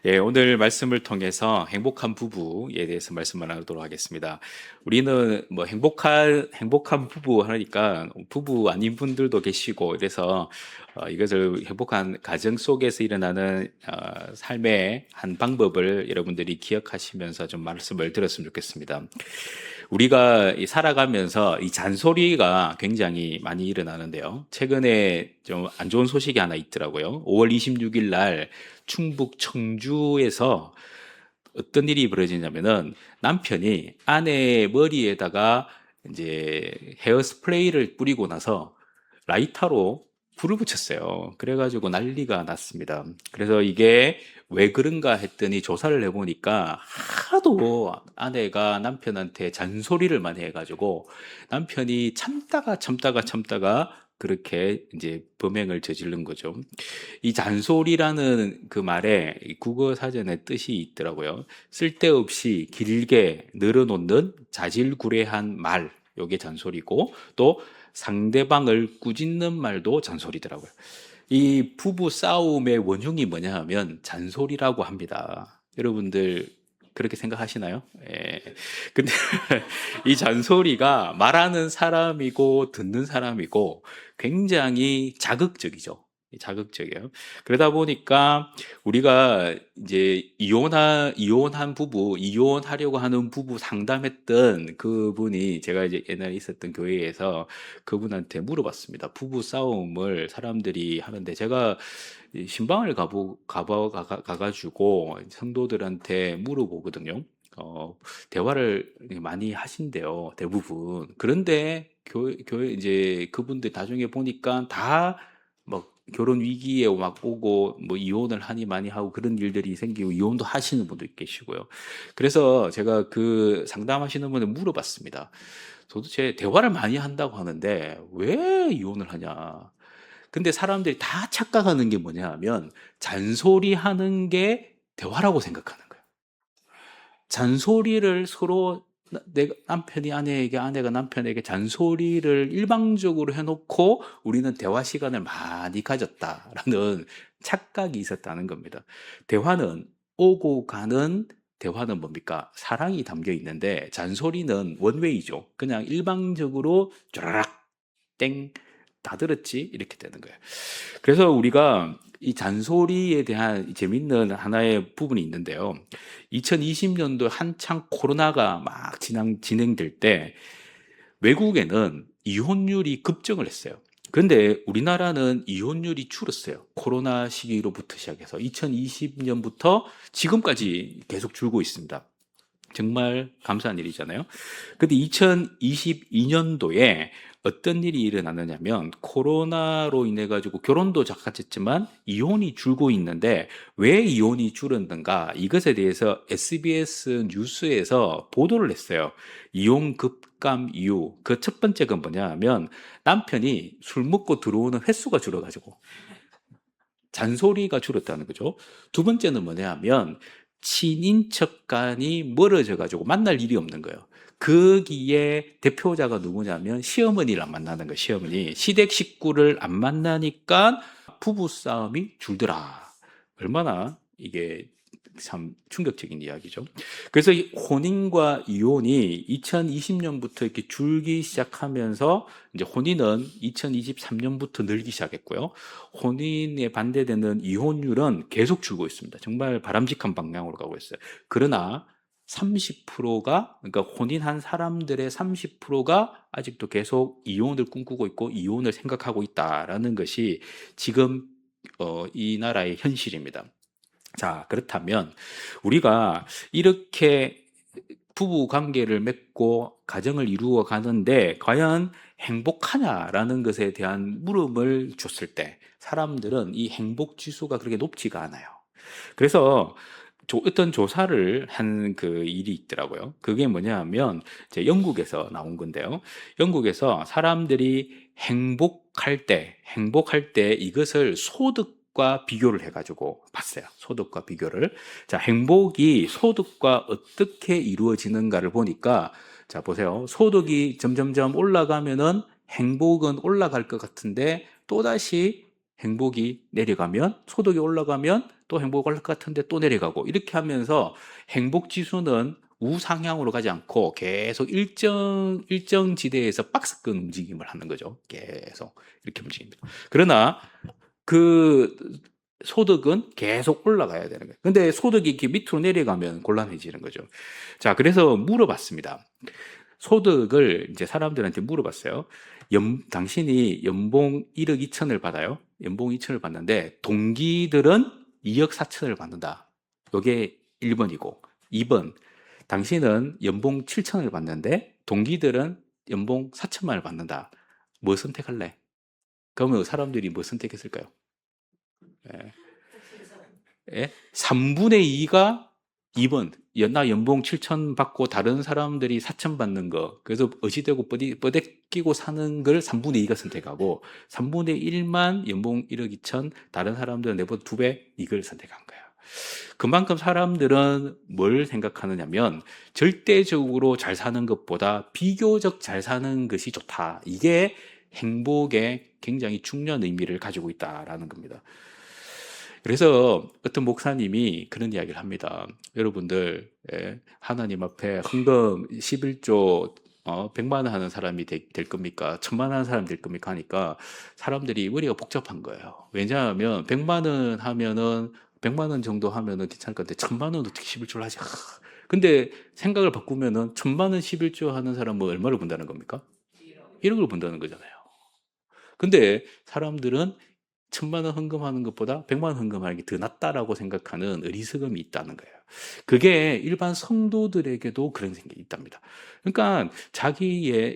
예, 오늘 말씀을 통해서 행복한 부부에 대해서 말씀을 나누도록 하겠습니다. 우리는 뭐 행복한 부부 하니까 부부 아닌 분들도 계시고 이래서 이것을 행복한 가정 속에서 일어나는 삶의 한 방법을 여러분들이 기억하시면서 좀 말씀을 들었으면 좋겠습니다. 우리가 살아가면서 이 잔소리가 굉장히 많이 일어나는데요. 최근에 좀 안 좋은 소식이 하나 있더라고요. 5월 26일 날 충북 청주에서 어떤 일이 벌어지냐면은 남편이 아내의 머리에다가 이제 헤어스프레이를 뿌리고 나서 라이터로 불을 붙였어요. 그래가지고 난리가 났습니다. 그래서 이게 왜 그런가 했더니 조사를 해보니까 하도 아내가 남편한테 잔소리를 많이 해가지고 남편이 참다가 그렇게 이제 범행을 저지른 거죠. 이 잔소리라는 그 말에 국어 사전에 뜻이 있더라고요. 쓸데없이 길게 늘어놓는 자질구레한 말, 요게 잔소리고, 또 상대방을 꾸짖는 말도 잔소리더라고요. 이 부부 싸움의 원흉이 뭐냐 하면 잔소리라고 합니다. 여러분들 그렇게 생각하시나요? 예. 근데 이 잔소리가 말하는 사람이고 듣는 사람이고 굉장히 자극적이죠. 자극적이에요. 그러다 보니까 우리가 이제 이혼한 부부, 이혼하려고 하는 부부 상담했던 그분이 제가 이제 옛날에 있었던 교회에서 그분한테 물어봤습니다. 부부 싸움을 사람들이 하는데 제가 신방을 가가지고 성도들한테 물어보거든요. 대화를 많이 하신대요, 대부분. 그런데 교회 이제 그분들 나중에 보니까 다 막 결혼 위기에 막 오고 뭐 이혼을 하니 많이 하고 그런 일들이 생기고 이혼도 하시는 분도 계시고요. 그래서 제가 그 상담하시는 분을 물어봤습니다. 도대체 대화를 많이 한다고 하는데 왜 이혼을 하냐? 근데 사람들이 다 착각하는 게 뭐냐 하면 잔소리하는 게 대화라고 생각하는 거예요. 잔소리를 서로 내 남편이 아내에게 아내가 남편에게 잔소리를 일방적으로 해놓고 우리는 대화 시간을 많이 가졌다라는 착각이 있었다는 겁니다. 대화는 오고 가는 대화는 뭡니까? 사랑이 담겨 있는데 잔소리는 원웨이죠. 그냥 일방적으로 쫙 땡, 다 들었지? 이렇게 되는 거예요. 그래서 우리가 이 잔소리에 대한 재밌는 하나의 부분이 있는데요. 2020년도 한창 코로나가 막 진행될 때 외국에는 이혼율이 급증을 했어요. 그런데 우리나라는 이혼율이 줄었어요. 코로나 시기로부터 시작해서 2020년부터 지금까지 계속 줄고 있습니다. 정말 감사한 일이잖아요. 근데 2022년도에 어떤 일이 일어났느냐면 코로나로 인해 가지고 결혼도 작아졌지만 이혼이 줄고 있는데 왜 이혼이 줄었는가? 이것에 대해서 SBS 뉴스에서 보도를 했어요. 이혼 급감 이유. 그 첫 번째가 뭐냐면 남편이 술 먹고 들어오는 횟수가 줄어가지고 잔소리가 줄었다는 거죠. 두 번째는 뭐냐면 친인척 간이 멀어져 가지고 만날 일이 없는 거예요. 거기에 대표자가 누구냐면 시어머니를 안 만나는 거예요. 시어머니. 시댁 식구를 안 만나니까 부부 싸움이 줄더라. 얼마나 이게 참 충격적인 이야기죠. 그래서 이 혼인과 이혼이 2020년부터 이렇게 줄기 시작하면서 이제 혼인은 2023년부터 늘기 시작했고요. 혼인에 반대되는 이혼율은 계속 줄고 있습니다. 정말 바람직한 방향으로 가고 있어요. 그러나 30%가 그러니까 혼인한 사람들의 30%가 아직도 계속 이혼을 꿈꾸고 있고 이혼을 생각하고 있다라는 것이 지금 이 나라의 현실입니다. 자, 그렇다면 우리가 이렇게 부부 관계를 맺고 가정을 이루어 가는데 과연 행복하냐라는 것에 대한 물음을 줬을 때 사람들은 이 행복 지수가 그렇게 높지가 않아요. 그래서 어떤 조사를 한 그 일이 있더라고요. 그게 뭐냐 하면 이제 영국에서 나온 건데요. 영국에서 사람들이 행복할 때 이것을 소득과 비교를 해가지고 봤어요. 소득과 비교를. 자, 행복이 소득과 어떻게 이루어지는가를 보니까 자, 보세요. 소득이 점점점 올라가면은 행복은 올라갈 것 같은데 또다시 행복이 내려가면 소득이 올라가면 또 행복 올라갈 것 같은데 또 내려가고 이렇게 하면서 행복 지수는 우상향으로 가지 않고 계속 일정 지대에서 박스권 움직임을 하는 거죠. 계속 이렇게 움직입니다. 그러나 그 소득은 계속 올라가야 되는 거예요. 근데 소득이 이렇게 밑으로 내려가면 곤란해지는 거죠. 자, 그래서 물어봤습니다. 소득을 이제 사람들한테 물어봤어요. 당신이 연봉 1억 2천을 받아요. 연봉 2천을 받는데 동기들은 2억 4천을 받는다. 이게 1번이고 2번 당신은 연봉 7천을 받는데 동기들은 연봉 4천만을 받는다. 뭐 선택할래? 그러면 사람들이 뭐 선택했을까요? 예. 예? 3분의 2가 2번. 나 연봉 7천 받고 다른 사람들이 4천 받는 거. 그래서 어시되고 뻗대끼고 사는 걸 3분의 2가 선택하고 3분의 1만 연봉 1억 2천 다른 사람들은 내보다 2배 이걸 선택한 거예요. 그만큼 사람들은 뭘 생각하느냐면 절대적으로 잘 사는 것보다 비교적 잘 사는 것이 좋다. 이게 행복에 굉장히 중요한 의미를 가지고 있다라는 겁니다. 그래서 어떤 목사님이 그런 이야기를 합니다. 여러분들, 하나님 앞에 헌금 11조 100만 원 하는 사람이 될 겁니까? 1000만 원 하는 사람이 될 겁니까? 하니까 사람들이 머리가 복잡한 거예요. 왜냐하면 100만 원 정도 하면은 괜찮을 것 같은데 1000만 원 어떻게 11조를 하지? 근데 생각을 바꾸면은 1000만 원 11조 하는 사람은 얼마를 번다는 겁니까? 1억을 번다는 거잖아요. 근데 사람들은 1000만 원 헌금하는 것보다 100만 원 헌금하는 게 더 낫다라고 생각하는 어리석음이 있다는 거예요. 그게 일반 성도들에게도 그런 생각이 있답니다. 그러니까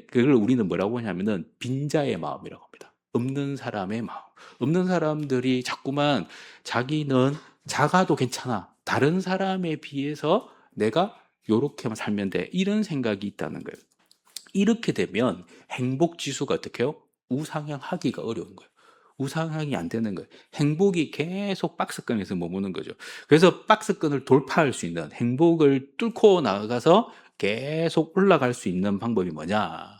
그걸 우리는 뭐라고 하냐면은 빈자의 마음이라고 합니다. 없는 사람의 마음. 없는 사람들이 자꾸만 자기는 작아도 괜찮아. 다른 사람에 비해서 내가 요렇게만 살면 돼. 이런 생각이 있다는 거예요. 이렇게 되면 행복 지수가 어떻게 해요? 우상향하기가 어려운 거예요. 우상향이 안 되는 거예요. 행복이 계속 박스권에서 머무는 거죠. 그래서 박스권을 돌파할 수 있는 행복을 뚫고 나가서 계속 올라갈 수 있는 방법이 뭐냐?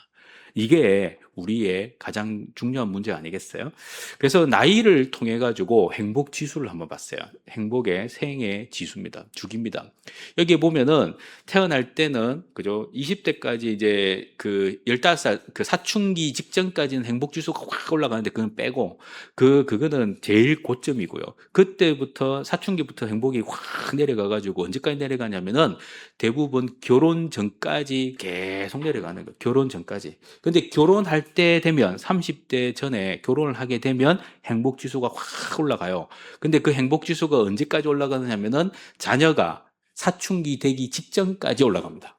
이게 우리의 가장 중요한 문제 아니겠어요? 그래서 나이를 통해 가지고 행복 지수를 한번 봤어요. 행복의 생애 지수입니다. 주기입니다. 여기 보면은 태어날 때는 그죠? 20대까지 이제 그 15살 그 사춘기 직전까지는 행복 지수가 확 올라가는데 그건 빼고 그거는 제일 고점이고요. 그때부터 사춘기부터 행복이 확 내려가 가지고 언제까지 내려가냐면은 대부분 결혼 전까지 계속 내려가는 거예요. 결혼 전까지. 근데 결혼할 때 되면 30대 전에 결혼을 하게 되면 행복 지수가 확 올라가요. 근데 그 행복 지수가 언제까지 올라가느냐면은 자녀가 사춘기 되기 직전까지 올라갑니다.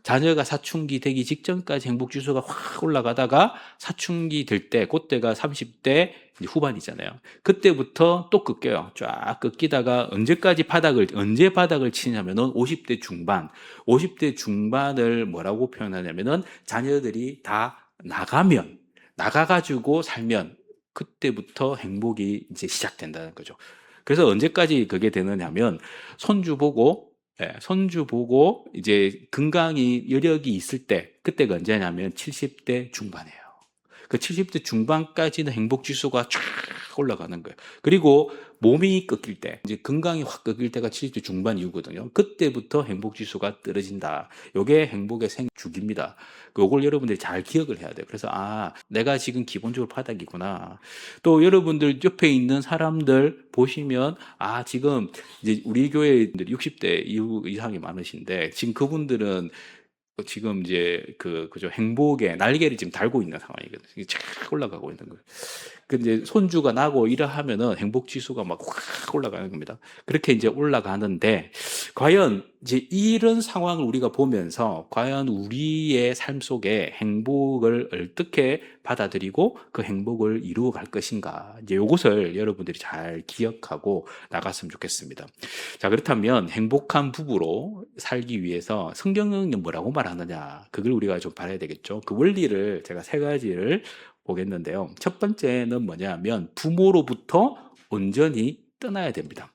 자녀가 사춘기 되기 직전까지 행복 지수가 확 올라가다가 사춘기 될 때, 그때가 30대 후반이잖아요. 그때부터 또 꺾여요. 쫙 꺾이다가 언제 바닥을 치냐면은 50대 중반. 50대 중반을 뭐라고 표현하냐면은 자녀들이 다 나가가지고 살면 그때부터 행복이 이제 시작된다는 거죠. 그래서 언제까지 그게 되느냐면 손주 보고 손주 보고 이제 건강이 여력이 있을 때 그때가 언제냐면 70대 중반이에요. 그 70대 중반까지는 행복 지수가 쫙 올라가는 거예요. 그리고 몸이 꺾일 때, 이제 건강이 확 꺾일 때가 70대 중반 이후거든요. 그때부터 행복 지수가 떨어진다. 요게 행복의 생주기입니다. 요걸 여러분들이 잘 기억을 해야 돼요. 그래서 내가 지금 기본적으로 바닥이구나. 또 여러분들 옆에 있는 사람들 보시면 지금 이제 우리 교회들이 60대 이상이 많으신데 지금 그분들은 지금 이제 그죠 행복의 날개를 지금 달고 있는 상황이거든요. 이게 쫙 올라가고 있는 거예요. 근데 손주가 나고 이러 하면은 행복 지수가 막 확 올라가는 겁니다. 그렇게 이제 올라가는데 과연 이제 이런 상황을 우리가 보면서 과연 우리의 삶 속에 행복을 어떻게 받아들이고 그 행복을 이루어 갈 것인가 이제 요것을 여러분들이 잘 기억하고 나갔으면 좋겠습니다. 자, 그렇다면 행복한 부부로 살기 위해서 성경은 뭐라고 말하느냐 그걸 우리가 좀 봐야 되겠죠. 그 원리를 제가 세 가지를 보겠는데요. 첫 번째는 뭐냐면 부모로부터 온전히 떠나야 됩니다.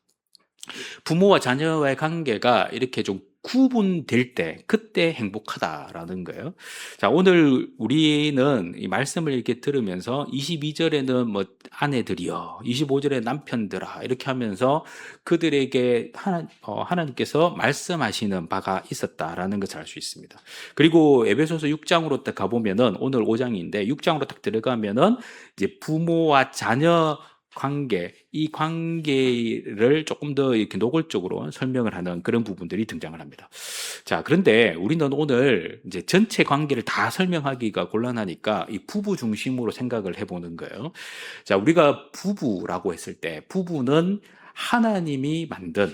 부모와 자녀와의 관계가 이렇게 좀 구분될 때, 그때 행복하다라는 거예요. 자, 오늘 우리는 이 말씀을 이렇게 들으면서 22절에는 뭐 아내들이여, 25절에 남편들아, 이렇게 하면서 그들에게 하나님께서 말씀하시는 바가 있었다라는 것을 알 수 있습니다. 그리고 에베소서 6장으로 딱 가보면은 오늘 5장인데 6장으로 딱 들어가면은 이제 부모와 자녀 관계, 이 관계를 조금 더 이렇게 노골적으로 설명을 하는 그런 부분들이 등장을 합니다. 자, 그런데 우리는 오늘 이제 전체 관계를 다 설명하기가 곤란하니까 이 부부 중심으로 생각을 해보는 거예요. 자, 우리가 부부라고 했을 때, 부부는 하나님이 만든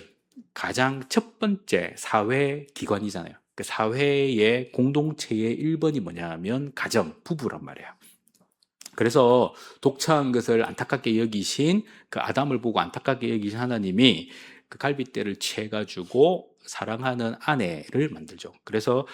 가장 첫 번째 사회 기관이잖아요. 그 사회의 공동체의 1번이 뭐냐 하면 가정, 부부란 말이에요. 그래서 독차한 것을 안타깝게 여기신 그 아담을 보고 안타깝게 여기신 하나님이 그 갈빗대를 채가지고 사랑하는 아내를 만들죠. 그래서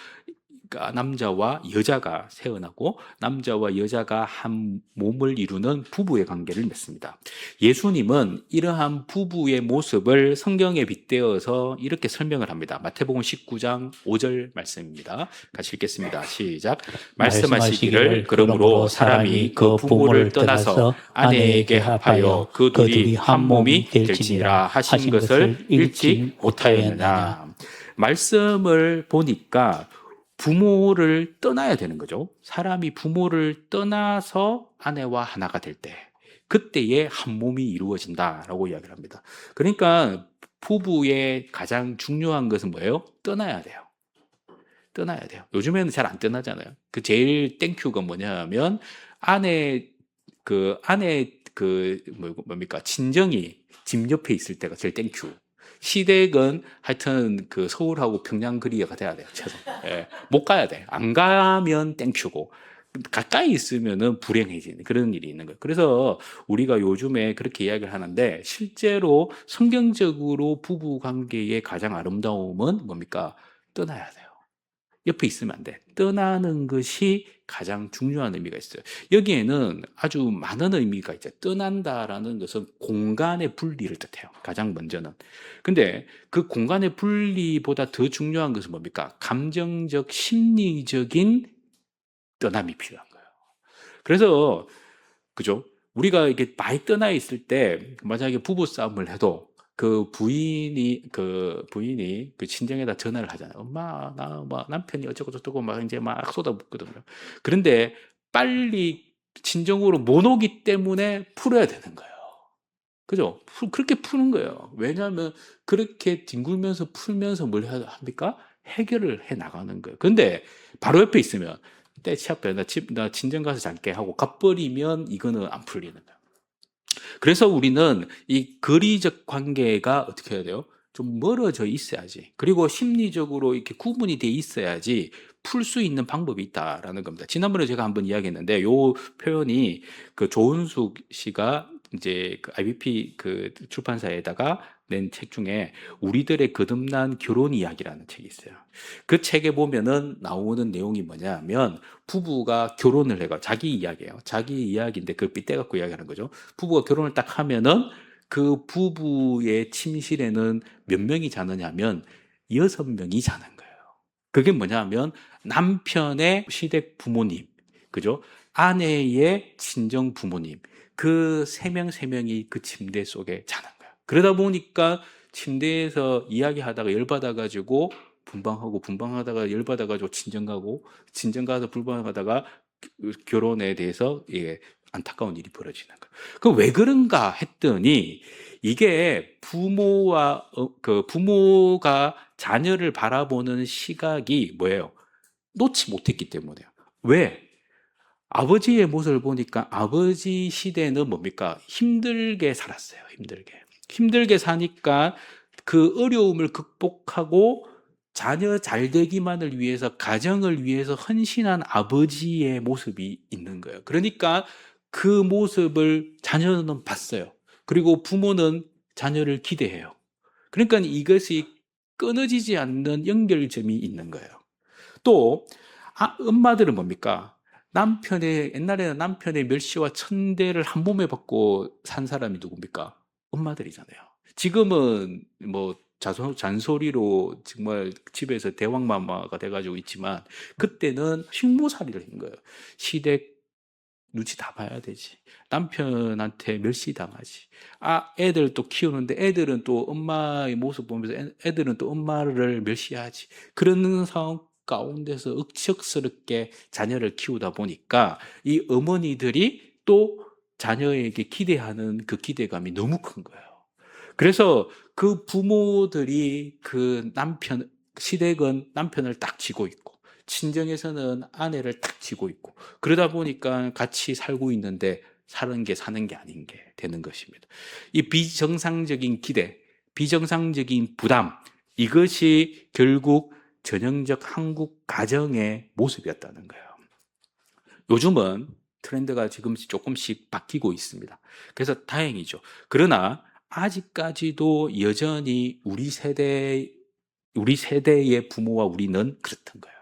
남자와 여자가 태어나고 남자와 여자가 한 몸을 이루는 부부의 관계를 맺습니다. 예수님은 이러한 부부의 모습을 성경에 빗대어서 이렇게 설명을 합니다. 마태복음 19장 5절 말씀입니다. 같이 읽겠습니다. 시작. 말씀하시기를 그러므로 사람이 그 부모를 떠나서 아내에게 합하여 그 둘이 한 몸이 될지니라 하신 것을 읽지 못하였느냐. 말씀을 보니까 부모를 떠나야 되는 거죠. 사람이 부모를 떠나서 아내와 하나가 될 때, 그때에 한 몸이 이루어진다라고 이야기를 합니다. 그러니까 부부의 가장 중요한 것은 뭐예요? 떠나야 돼요. 떠나야 돼요. 요즘에는 잘 안 떠나잖아요. 그 제일 땡큐가 뭐냐면 아내 뭡니까? 친정이 집 옆에 있을 때가 제일 땡큐. 시댁은 하여튼 그 서울하고 평양 거리가 돼야 돼요. 최소. 예, 못 가야 돼. 안 가면 땡큐고. 가까이 있으면은 불행해지는 그런 일이 있는 거예요. 그래서 우리가 요즘에 그렇게 이야기를 하는데 실제로 성경적으로 부부 관계의 가장 아름다움은 뭡니까? 떠나야 돼요. 옆에 있으면 안 돼. 떠나는 것이 가장 중요한 의미가 있어요. 여기에는 아주 많은 의미가 있죠. 떠난다라는 것은 공간의 분리를 뜻해요. 가장 먼저는. 근데 그 공간의 분리보다 더 중요한 것은 뭡니까? 감정적, 심리적인 떠남이 필요한 거예요. 그래서, 그죠? 우리가 이게 많이 떠나 있을 때, 만약에 부부싸움을 해도 그 부인이 그 친정에다 전화를 하잖아요. 엄마, 남편이 어쩌고 저쩌고 막 이제 막 쏟아붓거든요. 그런데 빨리 친정으로 못 오기 때문에 풀어야 되는 거예요. 그죠? 그렇게 푸는 거예요. 왜냐하면 그렇게 뒹굴면서 풀면서 뭘 해야 합니까? 해결을 해 나가는 거예요. 근데 바로 옆에 있으면 때 치아빼 나 친정 가서 잘게 하고 가버리면 이거는 안 풀리는 거예요. 그래서 우리는 이 거리적 관계가 어떻게 해야 돼요? 좀 멀어져 있어야지. 그리고 심리적으로 이렇게 구분이 돼 있어야지 풀 수 있는 방법이 있다라는 겁니다. 지난번에 제가 한번 이야기했는데 요 표현이 그 조은숙 씨가 이제 그 IBP 그 출판사에다가 낸 책 중에 우리들의 거듭난 결혼 이야기라는 책이 있어요. 그 책에 보면은 나오는 내용이 뭐냐면 부부가 결혼을 해가 자기 이야기예요. 자기 이야기인데 그걸 빗대 갖고 이야기하는 거죠. 부부가 결혼을 딱 하면은 그 부부의 침실에는 몇 명이 자느냐면 6명이 자는 거예요. 그게 뭐냐면 남편의 시댁 부모님, 그죠? 아내의 친정 부모님, 그 세 명이 그 침대 속에 자는 거예요. 그러다 보니까 침대에서 이야기하다가 열받아가지고 분방하다가 열받아가지고 친정 가서 불방하다가 결혼에 대해서 예, 안타까운 일이 벌어지는 거예요. 그 왜 그런가 했더니 이게 부모가 자녀를 바라보는 시각이 뭐예요? 놓지 못했기 때문에요. 왜? 아버지의 모습을 보니까 아버지 시대는 뭡니까? 힘들게 살았어요. 힘들게 사니까 그 어려움을 극복하고 자녀 잘 되기만을 위해서, 가정을 위해서 헌신한 아버지의 모습이 있는 거예요. 그러니까 그 모습을 자녀는 봤어요. 그리고 부모는 자녀를 기대해요. 그러니까 이것이 끊어지지 않는 연결점이 있는 거예요. 또 엄마들은 뭡니까? 옛날에는 남편의 멸시와 천대를 한 몸에 받고 산 사람이 누굽니까? 엄마들이잖아요. 지금은 뭐 잔소리로 정말 집에서 대왕마마가 돼가지고 있지만 그때는 식모살이를 한 거예요. 시댁 눈치 다 봐야 되지. 남편한테 멸시당하지. 애들 또 키우는데 애들은 또 엄마의 모습 보면서 애들은 또 엄마를 멸시하지. 그런 상황 가운데서 억척스럽게 자녀를 키우다 보니까 이 어머니들이 또 자녀에게 기대하는 그 기대감이 너무 큰 거예요. 그래서 그 부모들이 그 시댁은 남편을 딱 쥐고 있고, 친정에서는 아내를 딱 쥐고 있고, 그러다 보니까 같이 살고 있는데 사는 게 아닌 게 되는 것입니다. 이 비정상적인 기대, 비정상적인 부담, 이것이 결국 전형적 한국 가정의 모습이었다는 거예요. 요즘은 트렌드가 지금 조금씩 바뀌고 있습니다. 그래서 다행이죠. 그러나 아직까지도 여전히 우리 세대의 부모와 우리는 그렇던 거예요.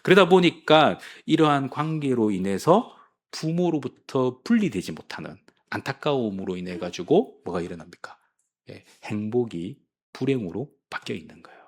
그러다 보니까 이러한 관계로 인해서 부모로부터 분리되지 못하는 안타까움으로 인해 가지고 뭐가 일어납니까? 행복이 불행으로 바뀌어 있는 거예요.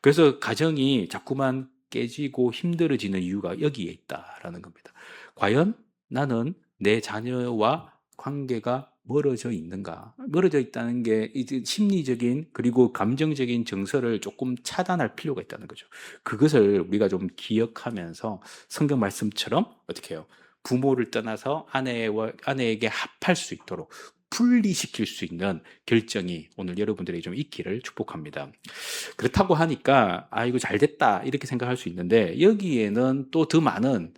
그래서 가정이 자꾸만 깨지고 힘들어지는 이유가 여기에 있다라는 겁니다. 과연 나는 내 자녀와 관계가 멀어져 있는가? 멀어져 있다는 게 이제 심리적인 그리고 감정적인 정서를 조금 차단할 필요가 있다는 거죠. 그것을 우리가 좀 기억하면서 성경 말씀처럼 어떻게 해요? 부모를 떠나서 아내에게 합할 수 있도록 분리시킬 수 있는 결정이 오늘 여러분들에게 좀 있기를 축복합니다. 그렇다고 하니까 이거 잘 됐다 이렇게 생각할 수 있는데 여기에는 또 더 많은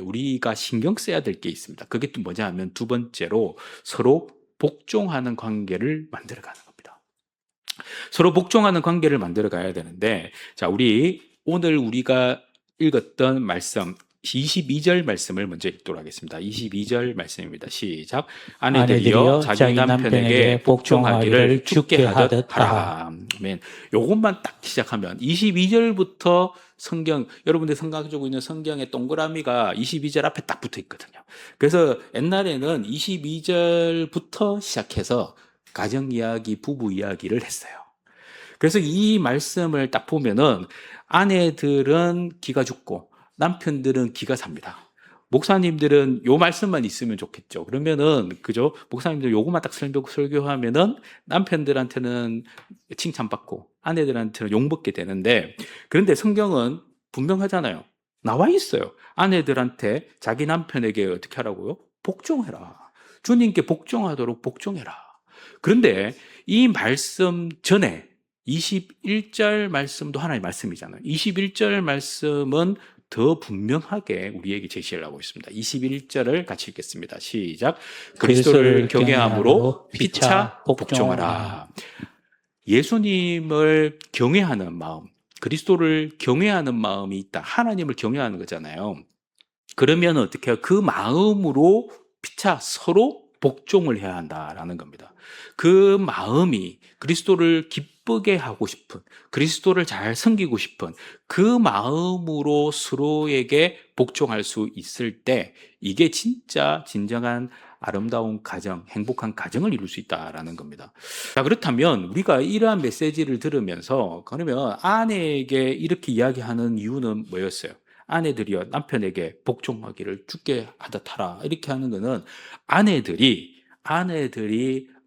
우리가 신경 써야 될 게 있습니다. 그게 또 뭐냐 하면 두 번째로 서로 복종하는 관계를 만들어가는 겁니다. 서로 복종하는 관계를 만들어 가야 되는데, 자, 오늘 우리가 읽었던 말씀 22절 말씀을 먼저 읽도록 하겠습니다. 22절 말씀입니다. 시작. 아내들이여 자기 남편에게 복종하기를 주께 하듯 하라. 아멘. 요것만 딱 시작하면 22절부터 여러분들 성경 가지고 있는 성경의 동그라미가 22절 앞에 딱 붙어 있거든요. 그래서 옛날에는 22절부터 시작해서 가정 이야기, 부부 이야기를 했어요. 그래서 이 말씀을 딱 보면은 아내들은 기가 죽고 남편들은 기가 삽니다. 목사님들은 요 말씀만 있으면 좋겠죠. 그러면은 그죠? 목사님들 요것만 딱 설교하면은 남편들한테는 칭찬받고 아내들한테는 욕먹게 되는데, 그런데 성경은 분명하잖아요. 나와 있어요. 아내들한테 자기 남편에게 어떻게 하라고요? 복종해라. 주님께 복종하도록 복종해라. 그런데 이 말씀 전에 21절 말씀도 하나의 말씀이잖아요. 21절 말씀은 더 분명하게 우리에게 제시를 하고 있습니다. 21절을 같이 읽겠습니다. 시작. 그리스도를 경외함으로 피차 복종하라. 예수님을 경외하는 마음, 그리스도를 경외하는 마음이 있다. 하나님을 경외하는 거잖아요. 그러면 어떻게 해요? 그 마음으로 피차 서로 복종을 해야 한다라는 겁니다. 그 마음이 그리스도를 기쁘게 하고 싶은, 그리스도를 잘 섬기고 싶은 그 마음으로 서로에게 복종할 수 있을 때 이게 진짜 진정한 아름다운 가정, 행복한 가정을 이룰 수 있다라는 겁니다. 자, 그렇다면 우리가 이러한 메시지를 들으면서 그러면 아내에게 이렇게 이야기하는 이유는 뭐였어요? 아내들이여 남편에게 복종하기를 주께 하듯 하라. 이렇게 하는 거는 아내들이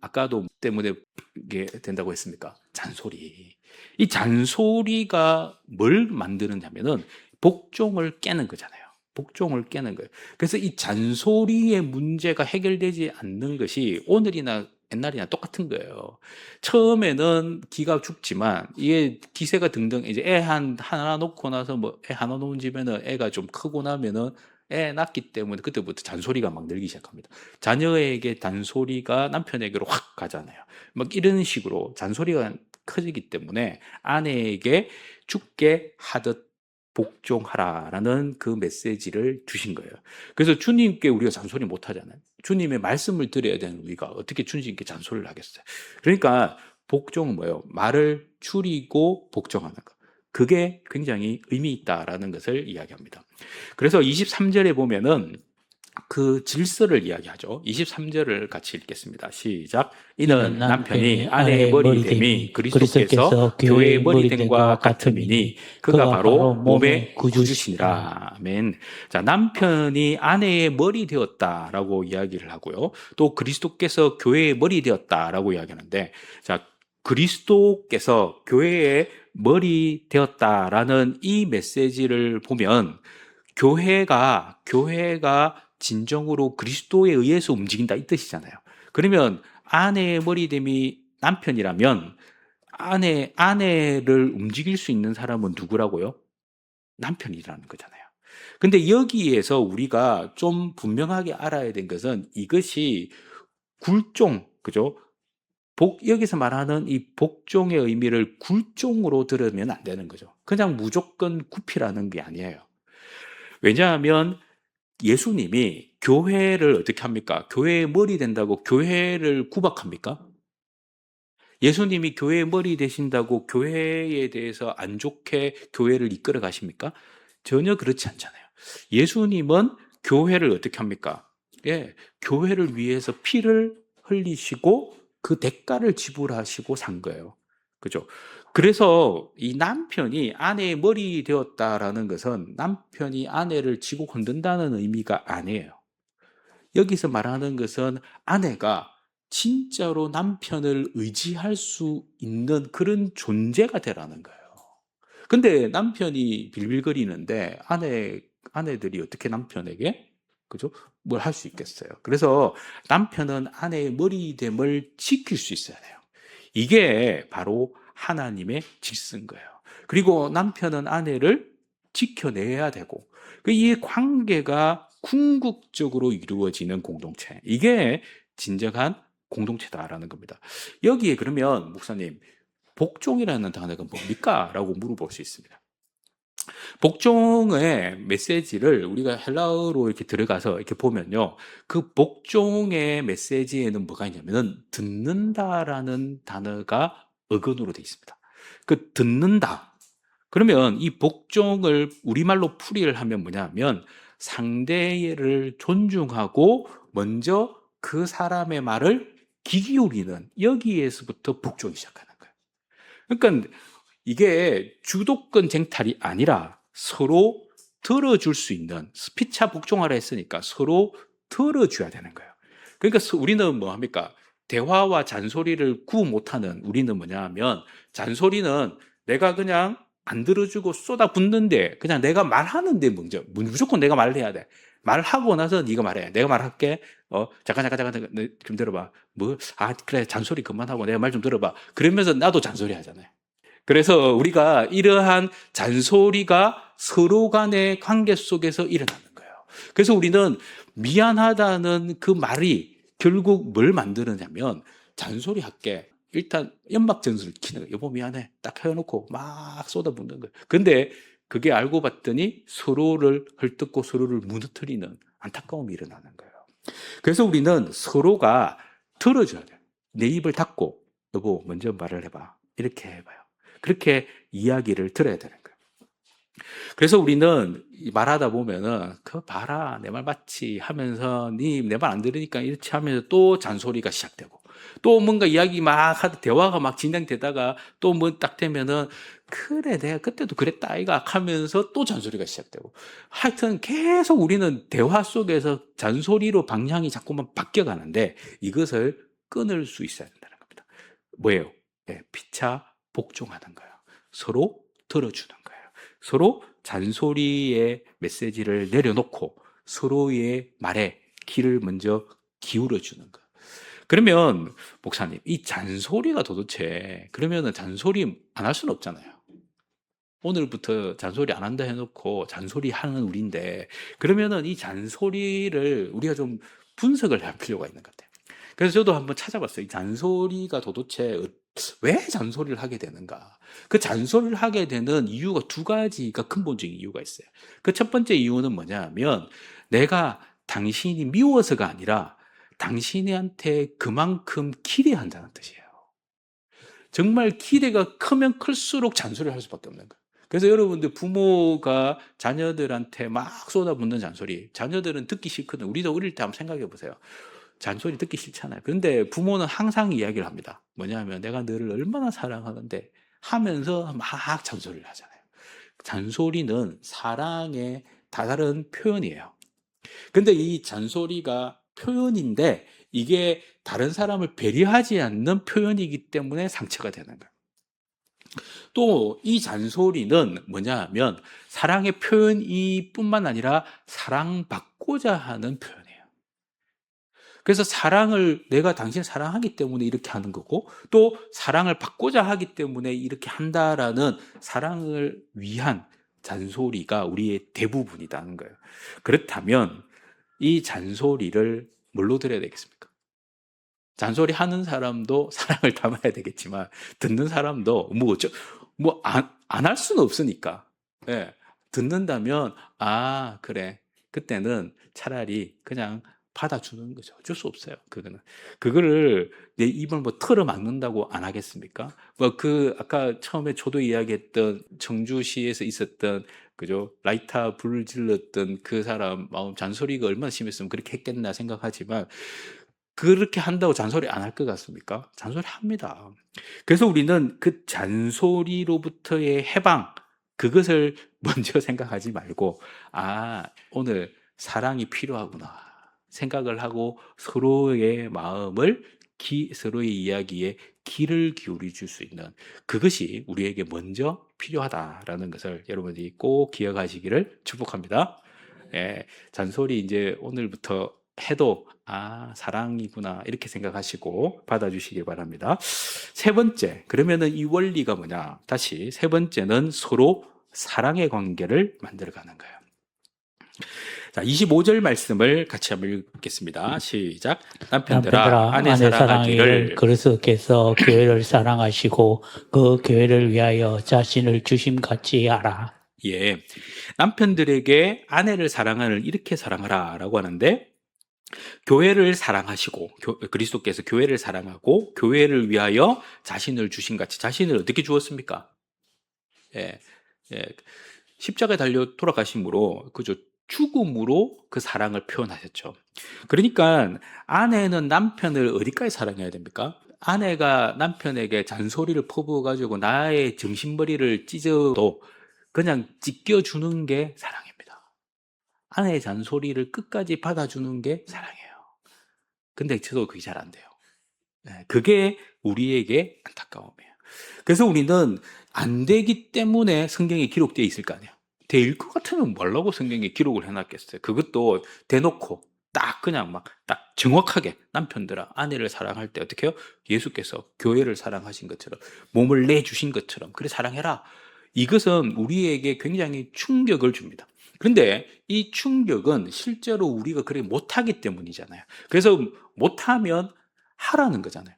아까도 뭐 때문에 이게 된다고 했습니까? 잔소리. 이 잔소리가 뭘 만드느냐면은 복종을 깨는 거잖아요. 복종을 깨는 거예요. 그래서 이 잔소리의 문제가 해결되지 않는 것이 오늘이나 옛날이나 똑같은 거예요. 처음에는 기가 죽지만 이게 기세가 등등 이제 하나 놓고 나서 뭐 애 하나 놓은 집에는 애가 좀 크고 나면은 애 낳기 때문에 그때부터 잔소리가 막 늘기 시작합니다. 자녀에게 잔소리가 남편에게로 확 가잖아요. 막 이런 식으로 잔소리가 커지기 때문에 아내에게 죽게 하듯 복종하라라는 그 메시지를 주신 거예요. 그래서 주님께 우리가 잔소리 못 하잖아요. 주님의 말씀을 들어야 되는 우리가 어떻게 주님께 잔소리를 하겠어요? 그러니까 복종은 뭐예요? 말을 줄이고 복종하는 것. 그게 굉장히 의미 있다라는 것을 이야기합니다. 그래서 23절에 보면은 그 질서를 이야기하죠. 23절을 같이 읽겠습니다. 시작. 이는 이는 남편이 남편이 아내의 아내의 머리됨이 머리됨이 그리스도께서 그리스도께서 교회의 교회의 머리됨과 머리됨과 같음이니 같음이니 그가 그가 바로 바로 몸의 몸의 구주시니라. 구주시니라. 아멘. 자, 남편이 아내의 머리 되었다라고 이야기를 하고요. 또 그리스도께서 교회의 머리 되었다라고 이야기하는데, 자, 그리스도께서 교회의 머리 되었다라는 이 메시지를 보면 교회가 진정으로 그리스도에 의해서 움직인다 이 뜻이잖아요. 그러면 아내의 머리됨이 남편이라면 아내를 움직일 수 있는 사람은 누구라고요? 남편이라는 거잖아요. 근데 여기에서 우리가 좀 분명하게 알아야 된 것은 이것이 굴종, 그죠? 여기서 말하는 이 복종의 의미를 굴종으로 들으면 안 되는 거죠. 그냥 무조건 굽히라는 게 아니에요. 왜냐하면 예수님이 교회를 어떻게 합니까? 교회의 머리 된다고 교회를 구박합니까? 예수님이 교회의 머리 되신다고 교회에 대해서 안 좋게 교회를 이끌어 가십니까? 전혀 그렇지 않잖아요. 예수님은 교회를 어떻게 합니까? 예, 교회를 위해서 피를 흘리시고 그 대가를 지불하시고 산 거예요. 그죠? 그래서 이 남편이 아내의 머리 되었다라는 것은 남편이 아내를 지고 건든다는 의미가 아니에요. 여기서 말하는 것은 아내가 진짜로 남편을 의지할 수 있는 그런 존재가 되라는 거예요. 근데 남편이 빌빌거리는데 아내들이 어떻게 남편에게 그죠? 뭘 할 수 있겠어요. 그래서 남편은 아내의 머리됨을 지킬 수 있어야 돼요. 이게 바로 하나님의 질서인 거예요. 그리고 남편은 아내를 지켜내야 되고 이 관계가 궁극적으로 이루어지는 공동체. 이게 진정한 공동체다라는 겁니다. 여기에 그러면 목사님 복종이라는 단어가 뭡니까? 라고 물어볼 수 있습니다. 복종의 메시지를 우리가 헬라어로 이렇게 들어가서 이렇게 보면요. 그 복종의 메시지에는 뭐가 있냐면은 듣는다라는 단어가 어근으로 되어 있습니다. 그 듣는다. 그러면 이 복종을 우리말로 풀이를 하면 뭐냐면 상대를 존중하고 먼저 그 사람의 말을 귀 기울이는 여기에서부터 복종이 시작하는 거예요. 그러니까 이게 주도권 쟁탈이 아니라 서로 들어줄 수 있는 피차 복종하라 했으니까 서로 들어줘야 되는 거예요. 그러니까 우리는 뭐 합니까? 대화와 잔소리를 구분 못하는 우리는 뭐냐 하면 잔소리는 내가 그냥 안 들어주고 쏟아붓는데 그냥 내가 말하는데 먼저 무조건 내가 말을 해야 돼. 말하고 나서 네가 말해. 내가 말할게. 잠깐 좀 들어봐. 그래 잔소리 그만하고 내가 말 좀 들어봐. 그러면서 나도 잔소리 하잖아요. 그래서 우리가 이러한 잔소리가 서로 간의 관계 속에서 일어나는 거예요. 그래서 우리는 미안하다는 그 말이 결국 뭘 만드느냐면 잔소리 할게. 일단 연막전술을 키는 거예요. 여보 미안해. 딱 해놓고 막 쏟아붓는 거예요. 근데 그게 알고 봤더니 서로를 헐뜯고 서로를 무너뜨리는 안타까움이 일어나는 거예요. 그래서 우리는 서로가 들어줘야 돼요. 내 입을 닫고 여보 먼저 말을 해봐. 이렇게 해봐요. 그렇게 이야기를 들어야 되는 거예요. 그래서 우리는 말하다 보면은 그 봐라 내 말 맞지 하면서 네 내 말 안 들으니까 이렇게 하면서 또 잔소리가 시작되고 또 뭔가 이야기 막 하다 대화가 막 진행되다가 또 뭐 딱 되면은 그래 내가 그때도 그랬다 아이가 하면서 또 잔소리가 시작되고 하여튼 계속 우리는 대화 속에서 잔소리로 방향이 자꾸만 바뀌어가는데 이것을 끊을 수 있어야 된다는 겁니다. 뭐예요? 네, 피차 복종하는 거예요. 서로 들어주는 거예요. 서로 잔소리의 메시지를 내려놓고 서로의 말에 귀를 먼저 기울여 주는 거예요. 그러면 목사님, 이 잔소리가 도대체 그러면은 잔소리 안 할 수는 없잖아요. 오늘부터 잔소리 안 한다 해놓고 잔소리 하는 우리인데 그러면은 이 잔소리를 우리가 좀 분석을 할 필요가 있는 것 같아요. 그래서 저도 한번 찾아봤어요. 이 잔소리가 도대체 왜 잔소리를 하게 되는가? 그 잔소리를 하게 되는 이유가 두 가지가 근본적인 이유가 있어요. 그 첫 번째 이유는 뭐냐면 내가 당신이 미워서가 아니라 당신한테 그만큼 기대한다는 뜻이에요. 정말 기대가 크면 클수록 잔소리를 할 수밖에 없는 거예요. 그래서 여러분들 부모가 자녀들한테 막 쏟아붓는 잔소리, 자녀들은 듣기 싫거든. 우리도 어릴 때 한번 생각해 보세요. 잔소리 듣기 싫잖아요. 그런데 부모는 항상 이야기를 합니다. 뭐냐면 내가 너를 얼마나 사랑하는데 하면서 막 잔소리를 하잖아요. 잔소리는 사랑의 다른 표현이에요. 근데 이 잔소리가 표현인데 이게 다른 사람을 배려하지 않는 표현이기 때문에 상처가 되는 거예요. 또 이 잔소리는 뭐냐 하면 사랑의 표현이 뿐만 아니라 사랑받고자 하는 표현이에요. 그래서 사랑을 내가 당신을 사랑하기 때문에 이렇게 하는 거고 또 사랑을 받고자 하기 때문에 이렇게 한다라는 사랑을 위한 잔소리가 우리의 대부분이라는 거예요. 그렇다면 이 잔소리를 뭘로 들어야 되겠습니까? 잔소리 하는 사람도 사랑을 담아야 되겠지만 듣는 사람도 안 할 수는 없으니까. 예. 듣는다면 아, 그래. 그때는 차라리 그냥 받아주는 거죠. 어쩔 수 없어요. 그거는. 그거를 내 입을 뭐 털어막는다고 안 하겠습니까? 뭐 아까 처음에 저도 이야기했던 청주시에서 있었던 그죠? 라이터 불을 질렀던 그 사람 마음 잔소리가 얼마나 심했으면 그렇게 했겠나 생각하지만 그렇게 한다고 잔소리 안 할 것 같습니까? 잔소리 합니다. 그래서 우리는 그 잔소리로부터의 해방, 그것을 먼저 생각하지 말고, 아, 오늘 사랑이 필요하구나. 생각을 하고 서로의 마음을, 서로의 이야기에 귀를 기울여 줄 수 있는 그것이 우리에게 먼저 필요하다라는 것을 여러분이 꼭 기억하시기를 축복합니다. 예, 잔소리 이제 오늘부터 해도 아, 사랑이구나 이렇게 생각하시고 받아주시기 바랍니다. 세 번째, 그러면은 이 원리가 뭐냐? 다시 세 번째는 서로 사랑의 관계를 만들어가는 거예요. 자, 25절 말씀을 같이 한번 읽겠습니다. 시작. 남편들아, 아내 사랑하기를 그리스도께서 교회를 사랑하시고 그 교회를 위하여 자신을 주심같이 하라. 예, 남편들에게 아내를 사랑하는 이렇게 사랑하라라고 하는데 교회를 사랑하시고 그리스도께서 교회를 사랑하고 교회를 위하여 자신을 주신 같이 자신을 어떻게 주었습니까? 예, 예, 십자가에 달려 돌아가심으로 그죠 죽음으로 그 사랑을 표현하셨죠. 그러니까 아내는 남편을 어디까지 사랑해야 됩니까? 아내가 남편에게 잔소리를 퍼부어가지고 나의 정신머리를 찢어도 그냥 찢겨주는 게 사랑입니다. 아내의 잔소리를 끝까지 받아주는 게 사랑이에요. 근데 저도 그게 잘 안 돼요. 그게 우리에게 안타까움이에요. 그래서 우리는 안 되기 때문에 성경에 기록되어 있을 거 아니에요. 될 것 같으면 뭐라고 성경에 기록을 해놨겠어요. 그것도 대놓고 딱 그냥 막 딱 정확하게 남편들아 아내를 사랑할 때 어떻게 해요? 예수께서 교회를 사랑하신 것처럼 몸을 내주신 것처럼 그래 사랑해라. 이것은 우리에게 굉장히 충격을 줍니다. 그런데 이 충격은 실제로 우리가 그렇게 못하기 때문이잖아요. 그래서 못하면 하라는 거잖아요.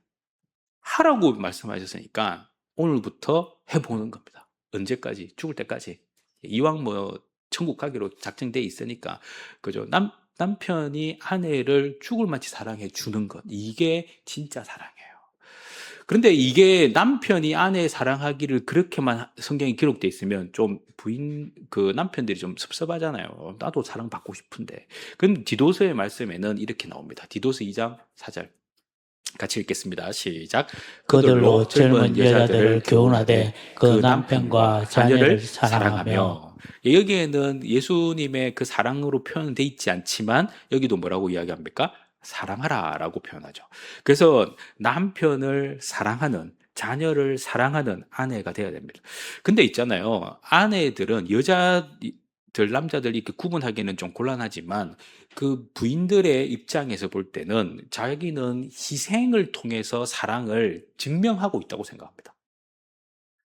하라고 말씀하셨으니까 오늘부터 해보는 겁니다. 언제까지? 죽을 때까지. 이왕 뭐 천국 가기로 작정돼 있으니까 그죠? 남편이 아내를 죽을 만치 사랑해 주는 것 이게 진짜 사랑이에요. 그런데 이게 남편이 아내 사랑하기를 그렇게만 성경에 기록돼 있으면 좀 남편들이 좀 섭섭하잖아요. 나도 사랑받고 싶은데. 그럼 디도서의 말씀에는 이렇게 나옵니다. 디도서 2장 4절. 같이 읽겠습니다. 시작. 그들로 젊은 여자들을 교훈하되 그 남편과 자녀를 사랑하며. 여기에는 예수님의 그 사랑으로 표현되어 있지 않지만 여기도 뭐라고 이야기합니까? 사랑하라 라고 표현하죠. 그래서 남편을 사랑하는 자녀를 사랑하는 아내가 되어야 됩니다. 근데 있잖아요. 아내들은 남자들 이렇게 구분하기는 좀 곤란하지만 그 부인들의 입장에서 볼 때는 자기는 희생을 통해서 사랑을 증명하고 있다고 생각합니다.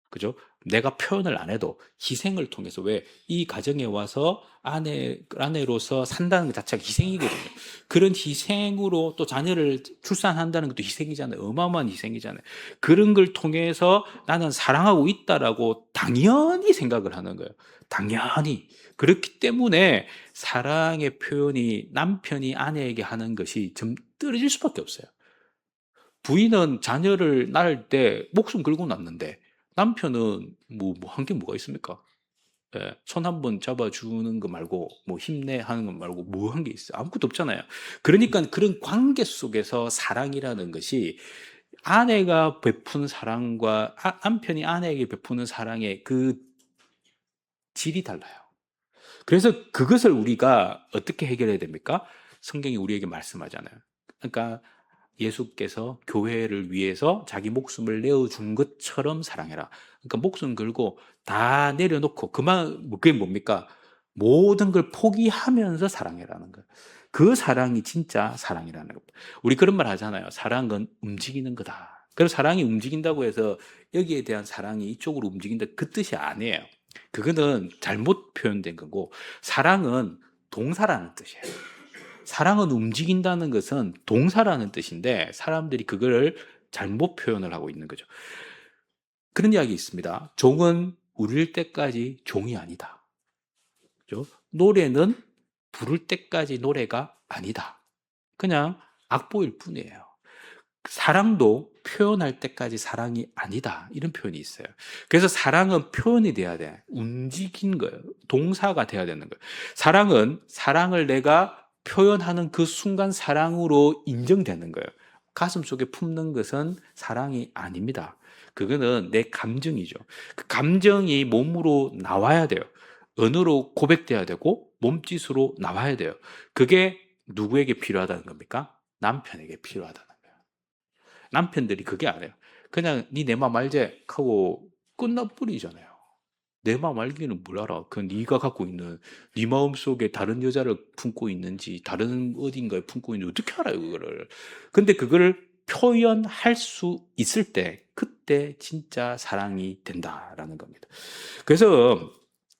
그죠? 내가 표현을 안 해도 희생을 통해서 왜 이 가정에 와서 아내로서 산다는 것 자체가 희생이거든요. 그런 희생으로 또 자녀를 출산한다는 것도 희생이잖아요. 어마어마한 희생이잖아요. 그런 걸 통해서 나는 사랑하고 있다라고 당연히 생각을 하는 거예요. 당연히. 그렇기 때문에 사랑의 표현이 남편이 아내에게 하는 것이 좀 떨어질 수밖에 없어요. 부인은 자녀를 낳을 때 목숨 걸고 낳는데 남편은 뭐 한 게 뭐가 있습니까? 예, 손 한번 잡아주는 거 말고 뭐 힘내 하는 거 말고 뭐 한 게 있어요? 아무것도 없잖아요. 그러니까 그런 관계 속에서 사랑이라는 것이 아내가 베푸는 사랑과 남편이 아내에게 베푸는 사랑의 그 질이 달라요. 그래서 그것을 우리가 어떻게 해결해야 됩니까? 성경이 우리에게 말씀하잖아요. 그러니까 예수께서 교회를 위해서 자기 목숨을 내어준 것처럼 사랑해라. 그러니까 목숨 걸고 다 내려놓고 그게 뭡니까? 모든 걸 포기하면서 사랑해라는 거예요. 그 사랑이 진짜 사랑이라는 겁니다. 우리 그런 말 하잖아요. 사랑은 움직이는 거다. 그래서 사랑이 움직인다고 해서 여기에 대한 사랑이 이쪽으로 움직인다 그 뜻이 아니에요. 그거는 잘못 표현된 거고 사랑은 동사라는 뜻이에요. 사랑은 움직인다는 것은 동사라는 뜻인데 사람들이 그거를 잘못 표현을 하고 있는 거죠. 그런 이야기 있습니다. 종은 울릴 때까지 종이 아니다. 그죠? 노래는 부를 때까지 노래가 아니다. 그냥 악보일 뿐이에요. 사랑도 표현할 때까지 사랑이 아니다. 이런 표현이 있어요. 그래서 사랑은 표현이 돼야 돼. 움직인 거예요. 동사가 돼야 되는 거예요. 사랑을 내가 표현하는 그 순간 사랑으로 인정되는 거예요. 가슴 속에 품는 것은 사랑이 아닙니다. 그거는 내 감정이죠. 그 감정이 몸으로 나와야 돼요. 언어로 고백돼야 되고 몸짓으로 나와야 돼요. 그게 누구에게 필요하다는 겁니까? 남편에게 필요하다는 거예요. 남편들이 그게 안 해요. 그냥 네 내 맘 알지? 하고 끝나버리잖아요. 내 맘 알기는 뭘 알아? 그 네가 갖고 있는 네 마음속에 다른 여자를 품고 있는지 다른 어딘가에 품고 있는지 어떻게 알아요 그거를. 근데 그거를 표현할 수 있을 때 그때 진짜 사랑이 된다라는 겁니다. 그래서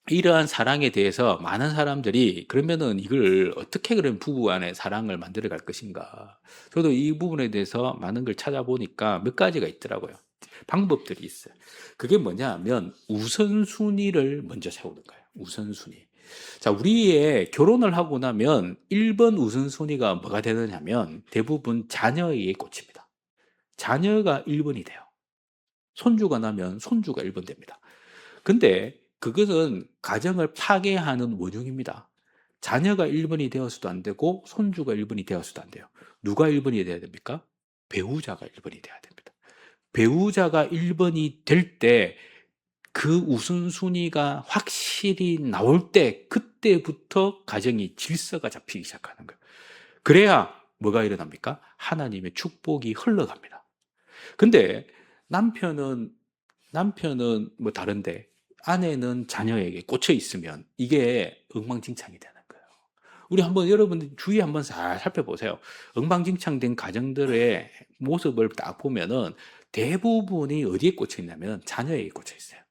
이러한 사랑에 대해서 많은 사람들이 그러면은 이걸 어떻게 그런 부부 간의 사랑을 만들어 갈 것인가. 저도 이 부분에 대해서 많은 걸 찾아보니까 몇 가지가 있더라고요. 방법들이 있어요. 그게 뭐냐 하면 우선순위를 먼저 세우는 거예요. 우선순위. 자, 우리의 결혼을 하고 나면 1번 우선순위가 뭐가 되느냐면 대부분 자녀에게 꽂힙니다. 자녀가 1번이 돼요. 손주가 나면 손주가 1번 됩니다. 근데 그것은 가정을 파괴하는 원흉입니다. 자녀가 1번이 되어서도 안 되고 손주가 1번이 되어서도 안 돼요. 누가 1번이 돼야 됩니까? 배우자가 1번이 돼야 됩니다. 배우자가 1번이 될 때 그 우선순위가 확실히 나올 때 그때부터 가정이 질서가 잡히기 시작하는 거예요. 그래야 뭐가 일어납니까? 하나님의 축복이 흘러갑니다. 근데 남편은 뭐 다른데 아내는 자녀에게 꽂혀 있으면 이게 엉망진창이 되는 거예요. 우리 한번 여러분들 주위 한번 잘 살펴보세요. 엉망진창된 가정들의 모습을 딱 보면은 대부분이 어디에 꽂혀 있냐면 자녀에게 꽂혀 있어요.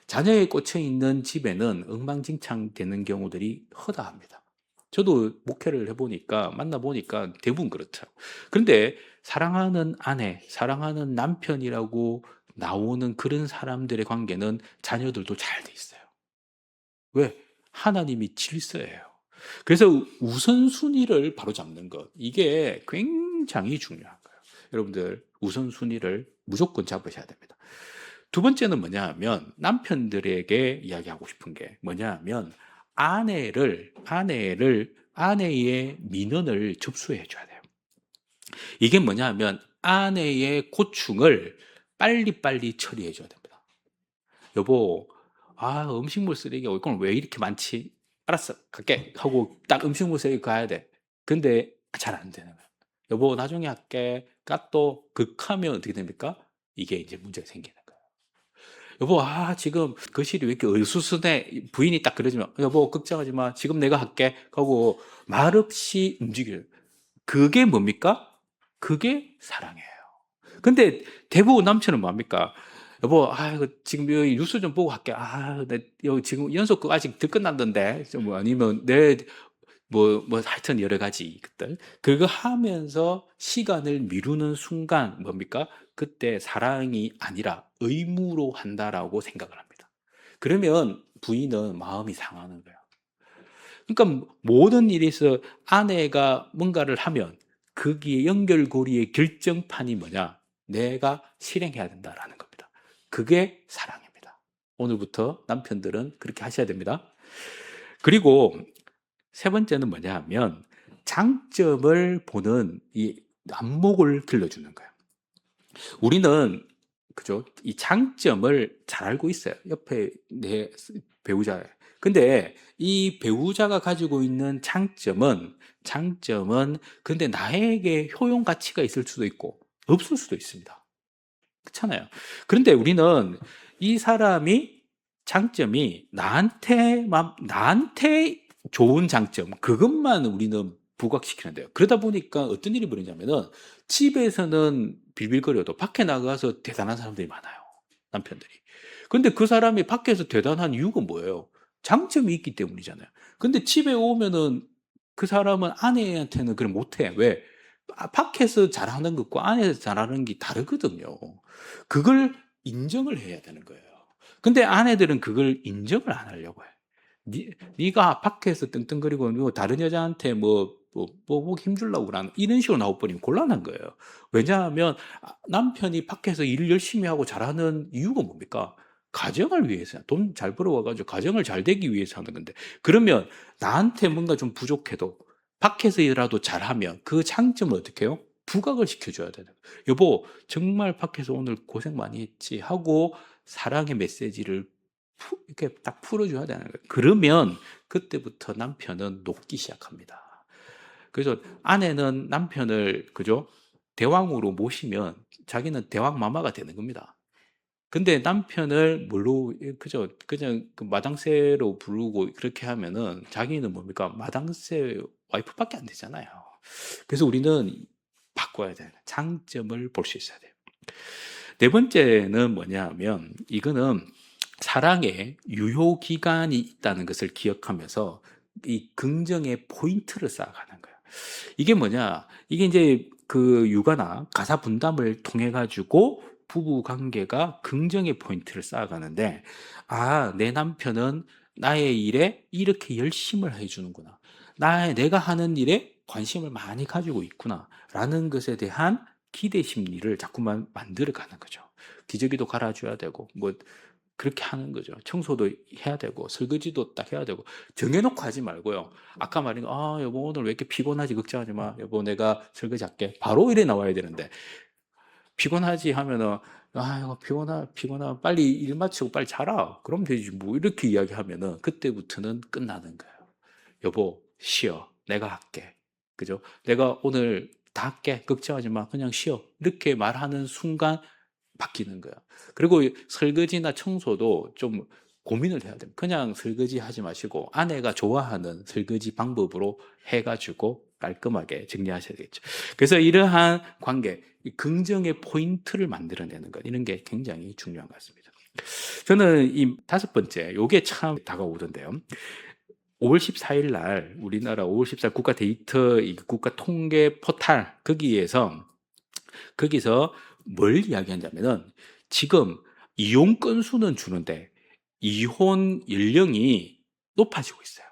자녀에 꽂혀 있는 집에는 엉망진창 되는 경우들이 허다합니다. 저도 목회를 해보니까 만나보니까 대부분 그렇더라고요. 그런데 사랑하는 아내, 사랑하는 남편이라고 나오는 그런 사람들의 관계는 자녀들도 잘 돼 있어요. 왜? 하나님이 질서예요. 그래서 우선순위를 바로잡는 것, 이게 굉장히 중요한 거예요. 여러분들 우선순위를 무조건 잡으셔야 됩니다. 두 번째는 뭐냐 하면 남편들에게 이야기하고 싶은 게 뭐냐 하면 아내의 민원을 접수해 줘야 돼요. 이게 뭐냐 하면 아내의 고충을 빨리빨리 처리해 줘야 됩니다. 여보, 음식물 쓰레기가 이건 왜 이렇게 많지? 알았어, 갈게 하고 딱 음식물 쓰레기 가야 돼. 근데 잘 안 되는 거예요. 여보, 나중에 할게. 또 극하면 어떻게 됩니까? 이게 이제 문제가 생기는 거예요. 여보, 지금 거실이 왜 이렇게 어수선해? 부인이 딱 그러지만, 여보, 걱정하지 마. 지금 내가 할게. 하고 말없이 움직여요. 그게 뭡니까? 그게 사랑이에요. 근데 대부분 남편은 뭡니까? 여보, 이거 지금 여기 뉴스 좀 보고 갈게. 내 여기 지금 연속 그 아직 덜 끝났던데. 뭐 아니면 하여튼 여러 가지 것들. 그거 하면서 시간을 미루는 순간 뭡니까? 그때 사랑이 아니라 의무로 한다라고 생각을 합니다. 그러면 부인은 마음이 상하는 거예요. 그러니까 모든 일에서 아내가 뭔가를 하면 거기에 연결고리의 결정판이 뭐냐? 내가 실행해야 된다라는 겁니다. 그게 사랑입니다. 오늘부터 남편들은 그렇게 하셔야 됩니다. 그리고 세 번째는 뭐냐 하면 장점을 보는 이 안목을 길러주는 거예요. 우리는 그죠? 이 장점을 잘 알고 있어요. 옆에 내 배우자. 근데 이 배우자가 가지고 있는 장점은 근데 나에게 효용 가치가 있을 수도 있고 없을 수도 있습니다. 그렇잖아요. 그런데 우리는 이 사람이 장점이 나한테 좋은 장점 그것만 우리는 부각시키는 데요. 그러다 보니까 어떤 일이 벌어지냐면은 집에서는 빌빌거려도 밖에 나가서 대단한 사람들이 많아요. 남편들이. 근데 그 사람이 밖에서 대단한 이유가 뭐예요? 장점이 있기 때문이잖아요. 근데 집에 오면은 그 사람은 아내한테는 그걸 못해. 왜? 밖에서 잘하는 것과 안에서 잘하는 게 다르거든요. 그걸 인정을 해야 되는 거예요. 근데 아내들은 그걸 인정을 안 하려고 해. 네가 밖에서 떵떵거리고 뭐 다른 여자한테 뭐 힘주려고 그러는 이런 식으로 나와버리면 곤란한 거예요. 왜냐하면 남편이 밖에서 일을 열심히 하고 잘하는 이유가 뭡니까? 가정을 위해서 돈 잘 벌어와가지고 가정을 잘 되기 위해서 하는 건데 그러면 나한테 뭔가 좀 부족해도 밖에서라도 잘하면 그 장점을 어떻게 해요? 부각을 시켜줘야 되는 거예요. 여보 정말 밖에서 오늘 고생 많이 했지 하고 사랑의 메시지를 이렇게 딱 풀어줘야 되는 거예요. 그러면 그때부터 남편은 녹기 시작합니다. 그래서 아내는 남편을 그죠? 대왕으로 모시면 자기는 대왕 마마가 되는 겁니다. 근데 남편을 뭘로 그죠? 그냥 그 마당새로 부르고 그렇게 하면은 자기는 뭡니까? 마당새 와이프밖에 안 되잖아요. 그래서 우리는 바꿔야 돼요. 장점을 볼 수 있어야 돼요. 네 번째는 뭐냐 하면 이거는 사랑의 유효 기간이 있다는 것을 기억하면서 이 긍정의 포인트를 쌓아가는 거예요. 이게 뭐냐? 이게 이제 그 육아나 가사 분담을 통해 가지고 부부 관계가 긍정의 포인트를 쌓아가는데, 아, 내 남편은 나의 일에 이렇게 열심을 해주는구나. 내가 하는 일에 관심을 많이 가지고 있구나. 라는 것에 대한 기대 심리를 자꾸만 만들어 가는 거죠. 기저귀도 갈아줘야 되고, 뭐, 그렇게 하는 거죠. 청소도 해야 되고, 설거지도 딱 해야 되고, 정해놓고 하지 말고요. 아까 말한 거, 아, 여보, 오늘 왜 이렇게 피곤하지? 걱정하지 마. 여보, 내가 설거지 할게. 바로 이래 나와야 되는데, 피곤하지 하면은, 아, 이거 피곤하. 빨리 일 마치고 빨리 자라. 그럼 되지. 뭐, 이렇게 이야기하면은, 그때부터는 끝나는 거예요. 여보, 쉬어. 내가 할게. 그죠? 내가 오늘 다 할게. 걱정하지 마. 그냥 쉬어. 이렇게 말하는 순간 바뀌는 거야. 그리고 설거지나 청소도 좀 고민을 해야 됩니다. 그냥 설거지 하지 마시고 아내가 좋아하는 설거지 방법으로 해가지고 깔끔하게 정리하셔야 되겠죠. 그래서 이러한 관계, 긍정의 포인트를 만들어내는 것, 이런 게 굉장히 중요한 것 같습니다. 저는 이 다섯 번째, 요게 참 다가오던데요. 5월 14일 날 우리나라 5월 14일 국가 데이터 국가 통계 포탈 거기서 뭘 이야기하냐면은 지금 이혼 건수는 주는데 이혼 연령이 높아지고 있어요.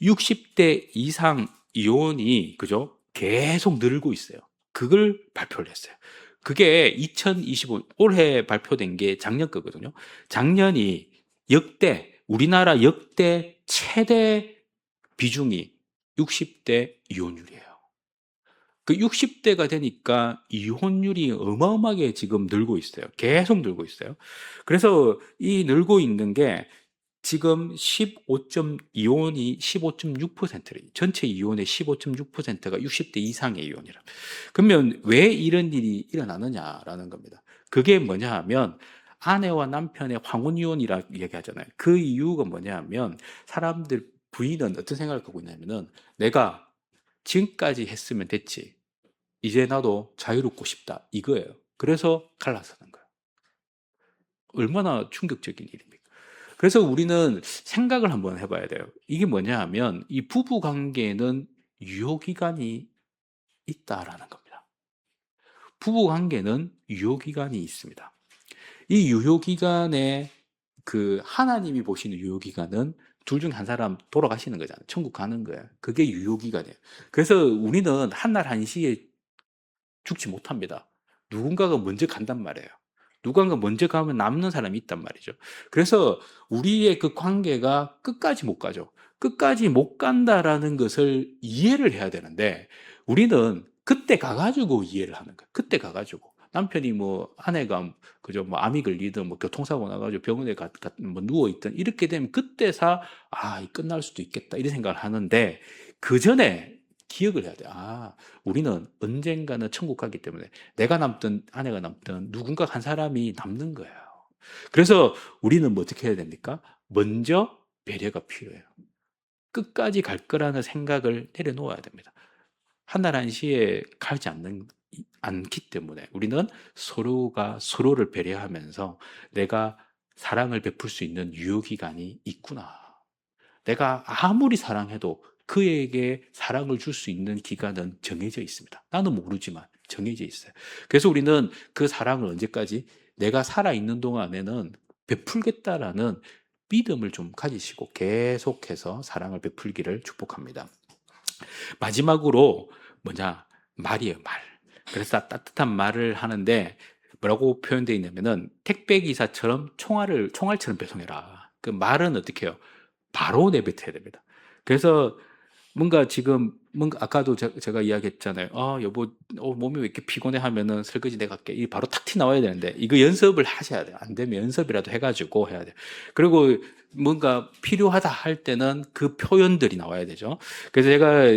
60대 이상 이혼이 그죠? 계속 늘고 있어요. 그걸 발표를 했어요. 그게 2025 올해 발표된 게 작년 거거든요. 작년이 우리나라 역대 최대 비중이 60대 이혼율이에요. 그 60대가 되니까 이혼율이 어마어마하게 지금 늘고 있어요. 계속 늘고 있어요. 그래서 이 늘고 있는 게 지금 15.이혼이 15.6%래. 전체 이혼의 15.6%가 60대 이상의 이혼이라. 그러면 왜 이런 일이 일어나느냐라는 겁니다. 그게 뭐냐 하면 아내와 남편의 황혼 이혼이라 얘기하잖아요. 그 이유가 뭐냐 하면 사람들 부인은 어떤 생각을 갖고 있냐면은 내가 지금까지 했으면 됐지. 이제 나도 자유롭고 싶다. 이거예요. 그래서 갈라서는 거예요. 얼마나 충격적인 일입니까? 그래서 우리는 생각을 한번 해봐야 돼요. 이게 뭐냐 하면 이 부부 관계는 유효기간이 있다라는 겁니다. 부부 관계는 유효기간이 있습니다. 이 유효기간에 그 하나님이 보시는 유효기간은 둘 중 한 사람 돌아가시는 거잖아요. 천국 가는 거예요. 그게 유효기간이에요. 그래서 우리는 한날 한시에 죽지 못합니다. 누군가가 먼저 간단 말이에요. 누군가 먼저 가면 남는 사람이 있단 말이죠. 그래서 우리의 그 관계가 끝까지 못 가죠. 끝까지 못 간다라는 것을 이해를 해야 되는데 우리는 그때 가가지고 이해를 하는 거예요. 그때 가가지고. 남편이 뭐 아내가 그죠 뭐 암이 걸리든 뭐 교통사고 나가지고 병원에 뭐 누워 있든 이렇게 되면 그때서 끝날 수도 있겠다 이런 생각을 하는데 그 전에 기억을 해야 돼. 우리는 언젠가는 천국 가기 때문에 내가 남든 아내가 남든 누군가 한 사람이 남는 거예요. 그래서 우리는 뭐 어떻게 해야 됩니까? 먼저 배려가 필요해요. 끝까지 갈 거라는 생각을 내려놓아야 됩니다. 한날 한시에 가지 않기 때문에 우리는 서로가 서로를 배려하면서 내가 사랑을 베풀 수 있는 유효기간이 있구나. 내가 아무리 사랑해도 그에게 사랑을 줄 수 있는 기간은 정해져 있습니다. 나는 모르지만 정해져 있어요. 그래서 우리는 그 사랑을 언제까지 내가 살아있는 동안에는 베풀겠다라는 믿음을 좀 가지시고 계속해서 사랑을 베풀기를 축복합니다. 마지막으로 말이에요, 말. 그래서 따뜻한 말을 하는데 뭐라고 표현되어 있냐면은 택배기사처럼 총알처럼 배송해라. 그 말은 어떻게 해요? 바로 내뱉어야 됩니다. 그래서 뭔가 아까도 제가 이야기했잖아요. 여보, 몸이 왜 이렇게 피곤해 하면은 설거지 내가 할게. 이 바로 탁 티 나와야 되는데 이거 연습을 하셔야 돼요. 안 되면 연습이라도 해가지고 해야 돼요. 그리고 뭔가 필요하다 할 때는 그 표현들이 나와야 되죠. 그래서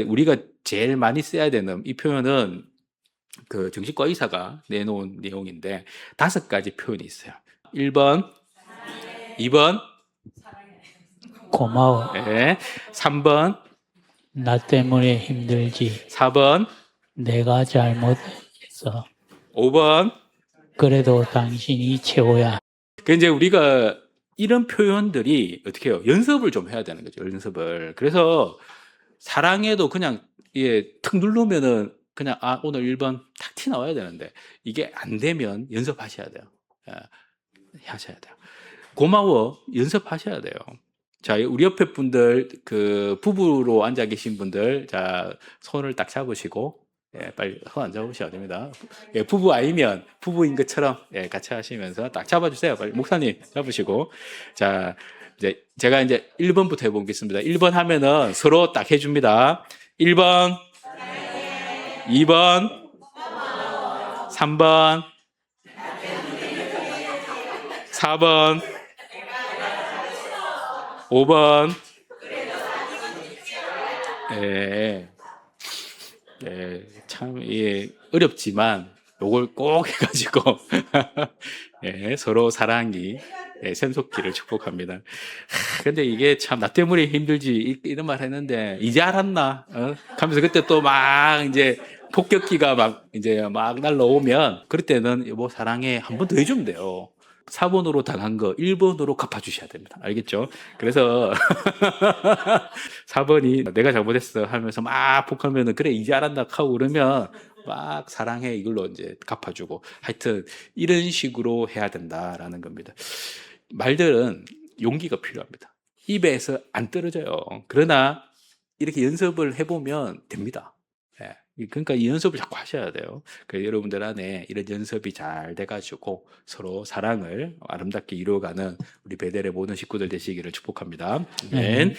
우리가 제일 많이 써야 되는 이 표현은 그 정신과 의사가 내놓은 내용인데 5가지 표현이 있어요. 1번, 2번, 고마워. 3번, 나 때문에 힘들지. 4번, 내가 잘못했어. 5번. 그래도 당신이 최고야. 그 이제 우리가 이런 표현들이 어떻게 해요? 연습을 좀 해야 되는 거죠. 연습을. 그래서 사랑해도 그냥 탁 누르면은 그냥 오늘 1번 탁 티 나와야 되는데 이게 안 되면 연습하셔야 돼요. 하셔야 돼요. 고마워 연습하셔야 돼요. 자, 우리 옆에 분들 그 부부로 앉아 계신 분들 자 손을 딱 잡으시고 빨리 손 안 잡으셔야 됩니다. 부부 아니면 부부인 것처럼 같이 하시면서 딱 잡아주세요. 빨리 목사님 잡으시고 자 이제 제가 이제 1번부터 해보겠습니다. 1번 하면은 서로 딱 해줍니다. 1번, 2번, 3번, 4번, 5번. 참 어렵지만 요걸 꼭 해가지고 서로 사랑이 샘솟기를 축복합니다. 근데 이게 참 나 때문에 힘들지 이런 말 했는데 이제 알았나? 하면서 그때 또 막 이제 폭격기가 막 날라오면 그럴 때는 뭐 사랑해 한 번 더 해주면 돼요. 4번으로 당한 거 1번으로 갚아주셔야 됩니다. 알겠죠? 그래서 4번이 내가 잘못했어 하면서 막 폭하면은 그래 이제 알았나 하고 그러면 막 사랑해 이걸로 이제 갚아주고 하여튼 이런 식으로 해야 된다라는 겁니다. 말들은 용기가 필요합니다. 입에서 안 떨어져요. 그러나 이렇게 연습을 해보면 됩니다. 그러니까 이 연습을 자꾸 하셔야 돼요. 그래서 여러분들 안에 이런 연습이 잘 돼가지고 서로 사랑을 아름답게 이루어가는 우리 베델의 모든 식구들 되시기를 축복합니다. 아멘.